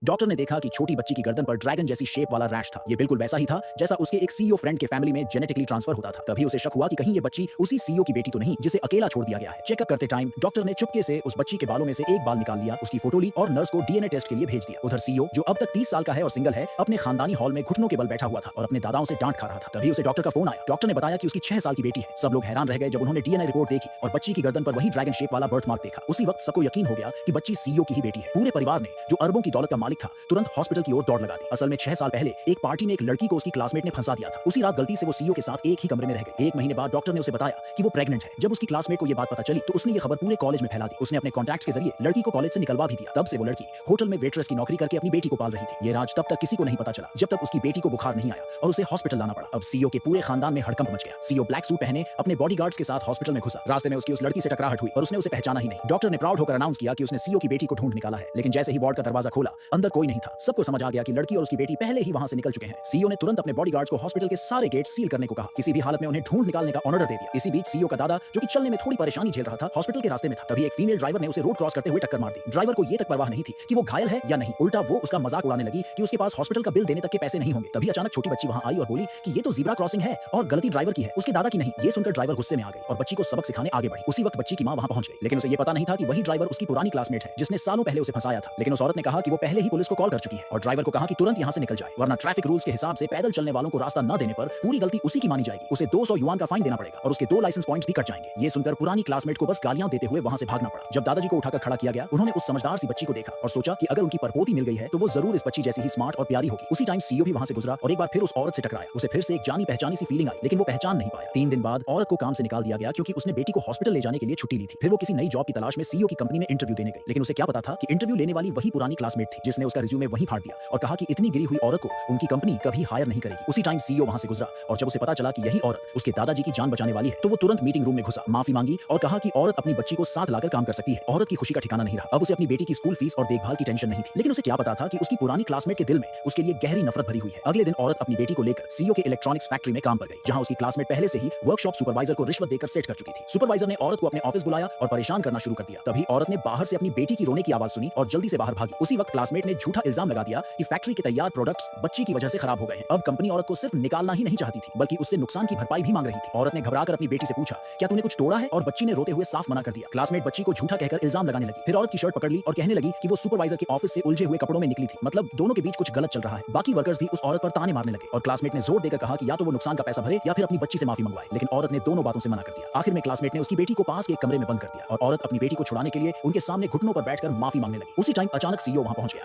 Doctor ने देखा कि छोटी बच्ची की गर्दन पर ड्रैगन जैसी शेप वाला रैश था। ये बिल्कुल वैसा ही था जैसा उसके एक सीईओ फ्रेंड के फैमिली में जेनेटिकली ट्रांसफर होता था। तभी उसे शक हुआ कि कहीं ये बच्ची उसी सीईओ की बेटी तो नहीं जिसे अकेला छोड़ दिया गया है। चेकअप करते टाइम डॉक्टर ने चुपके से उस बच्ची के बालों में से एक बाल निकाल लिया, उसकी फोटो ली और नर्स को डीएनए टेस्ट के लिए भेज दिया। उधर सीईओ, जो अब तक 30 साल का है और सिंगल है, अपने खानदानी हॉल में घुटनों के बल बैठा हुआ था और अपने दादाओं से डांट खा रहा था। तभी उसे डॉक्टर का फोन आया। डॉक्टर ने बताया कि उसकी 6 साल की बेटी है। सब लोग हैरान रह गए जब उन्होंने डीएनए रिपोर्ट देखी और बच्ची की गर्दन पर वही ड्रैगन शेप वाला बर्थ मार्क देखा। उसी वक्त सबको यकीन हो गया कि बच्ची सीईओ की ही बेटी है। पूरे परिवार ने, जो अरबों की दौलत का मालिक था, तुरंत हॉस्पिटल की ओर दौड़ लगा दी। असल में 6 साल पहले एक पार्टी में एक लड़की को उसकी क्लासमेट ने फंसा दिया था। उसी रात गलती से वो सीईओ के साथ एक ही कमरे में रह गई। 1 महीने बाद डॉक्टर ने उसे बताया कि वो प्रेग्नेंट है। जब उसकी क्लासमेट को ये बात पता चली तो उसने ये खबर पूरे कॉलेज में फैला दी। उसने अपने कॉन्टैक्ट्स के जरिए लड़की को कॉलेज से निकलवा भी दिया। तब से वो लड़की होटल में वेट्रेस की नौकरी करके अपनी बेटी को पाल रही थी। ये राज तब तक किसी को नहीं पता चला जब तक उसकी बेटी को बुखार नहीं आया और उसे हॉस्पिटल लाना पड़ा। अब सीईओ के पूरे खानदान में हड़कंप मच गया। सीईओ ब्लैक सूट पहने अपने बॉडीगार्ड्स के साथ हॉस्पिटल में घुसा। रास्ते में उसकी उस लड़की से टकराहट हुई और उसने उसे पहचाना ही नहीं। डॉक्टर ने प्राउड होकर अनाउंस किया कि उसने सीईओ की बेटी को ढूंढ निकाला है। लेकिन जैसे ही वार्ड का दरवाजा खोला, अंदर कोई नहीं था। सबको समझ आ गया कि लड़की और उसकी बेटी पहले ही वहां से निकल चुके हैं। सीईओ ने तुरंत अपने बॉडीगार्ड्स को हॉस्पिटल के सारे गेट सील करने को कहा। किसी भी हालत में उन्हें ढूंढ निकालने का ऑर्डर दे दिया। इसी बीच सीईओ का दादा, जो कि चलने में थोड़ी परेशानी झेल रहा था, हॉस्पिटल के रास्ते में था। तभी एक फीमेल ड्राइवर ने उसे रोड क्रॉस करते हुए टक्कर मार दी। ड्राइवर को ये तक परवाह नहीं थी कि वो घायल है या नहीं, उल्टा वो उसका मजाक उड़ाने लगी कि उसके पास हॉस्पिटल का बिल देने तक के पैसे नहीं होंगे। तभी अचानक छोटी बच्ची वहां आई और बोली कि ये तो ज़ीब्रा क्रॉसिंग है और गलती ड्राइवर की है, उसके दादा की नहीं। ये सुनकर ड्राइवर गुस्से में आ गई और बच्ची को सबक सिखाने आगे बढ़ी। उसी वक्त बच्ची की मां वहां पहुंच गई, लेकिन उसे ये पता नहीं था कि वही ड्राइवर उसकी पुरानी क्लासमेट है जिसने सालों पहले उसे फंसाया था। लेकिन उस औरत ने कहा कि वो पहले ही पुलिस को कॉल कर चुकी है और ड्राइवर को कहा कि तुरंत यहां से निकल जाए, वरना ट्रैफिक रूल्स के हिसाब से पैदल चलने वालों को रास्ता न देने पर पूरी गलती उसी की मानी जाएगी। उसे 200 युआन का फाइन देना पड़ेगा और उसके 2 लाइसेंस पॉइंट्स भी कट जाएंगे। ये सुनकर पुरानी क्लासमेट को बस गालियां देते हुए वहां से भागना पड़ा। जब दादाजी को उठाकर खड़ा किया गया, उन्होंने उस समझदार सी बच्ची को देखा और सोचा कि अगर उनकी परपोती मिल गई है तो वो जरूर इस बच्ची जैसी ही स्मार्ट और प्यारी होगी। उसी टाइम सीईओ भी वहां से गुजरा और एक बार फिर उस औरत से टकराया। उसे फिर से एक जानी पहचानी सी फीलिंग आई, लेकिन वो पहचान नहीं पाया। 3 दिन बाद औरत को काम से निकाल दिया गया क्योंकि उसने बेटी को हॉस्पिटल ले जाने के लिए छुट्टी ली थी। फिर वो किसी नई जॉब की तलाश में सीईओ की कंपनी में इंटरव्यू देने गई, लेकिन उसे क्या पता था कि इंटरव्यू लेने वाली वही पुरानी क्लासमेट थी जिसने उसका रिज्यूमे वहीं फाड़ दिया और कहा कि इतनी गिरी हुई औरत को उनकी कंपनी कभी हायर नहीं करेगी। उसी टाइम सीईओ वहां से गुजरा और जब उसे पता चला कि यही औरत उसके दादाजी की जान बचाने वाली है तो वो तुरंत मीटिंग रूम में घुसा, माफी मांगी और कहा कि औरत अपनी बच्ची को साथ लाकर काम कर सकती है। औरत की खुशी का ठिकाना नहीं रहा। अब उसे अपनी बेटी की स्कूल फीस और देखभाल की टेंशन नहीं थी, लेकिन उसे क्या पता था कि उसकी पुरानी क्लासमेट के दिल में उसके लिए गहरी नफरत भरी हुई है। अगले दिन औरत अपनी बेटी को लेकर सीईओ के इलेक्ट्रॉनिक्स फैक्ट्री में काम पर गई, जहां उसकी क्लासमेट पहले से ही वर्कशॉप सुपरवाइजर को रिश्वत देकर सेट कर चुकी थी। सुपरवाइजर ने औरत को अपने ऑफिस बुलाया और परेशान करना शुरू कर दिया। तभी औरत ने बाहर से अपनी बेटी की रोने की आवाज सुनी और जल्दी से बाहर भागी। उसी वक्त क्लासमेट ने झूठा इल्जाम लगा दिया कि फैक्ट्री के तैयार प्रोडक्ट्स बच्ची की वजह से खराब हो गए हैं। अब कंपनी औरत को सिर्फ निकालना ही नहीं चाहती थी, बल्कि उससे नुकसान की भरपाई भी मांग रही थी। औरत ने घबराकर अपनी बेटी से पूछा, क्या तूने कुछ तोड़ा है? और बच्ची ने रोते हुए साफ मना कर दिया। क्लासमेट बच्ची को झूठा कहकर इल्जाम लगाने लगी। फिर औरत की शर्ट पकड़ ली और कहने लगी कि वो सुपरवाइजर के ऑफिस से उलझे हुए कपड़ों में निकली थी। मतलब दोनों के बीच कुछ गलत चल रहा है। बाकी वर्कर्स भी उस औरत पर ताने मारने लगे और क्लासमेट ने जोर देकर कहा कि या तो वो नुकसान का पैसा भरे या फिर अपनी बच्ची से माफी मंगवाए। लेकिन औरत ने दोनों बातों से मना कर दिया। आखिर में क्लासमेट ने उसकी बेटी को पास के एक कमरे में बंद कर दिया और औरत अपनी बेटी को छुड़ाने के लिए उनके सामने घुटनों पर बैठकर माफी मांगने लगी। उसी टाइम अचानक सीईओ वहां पहुंच गया।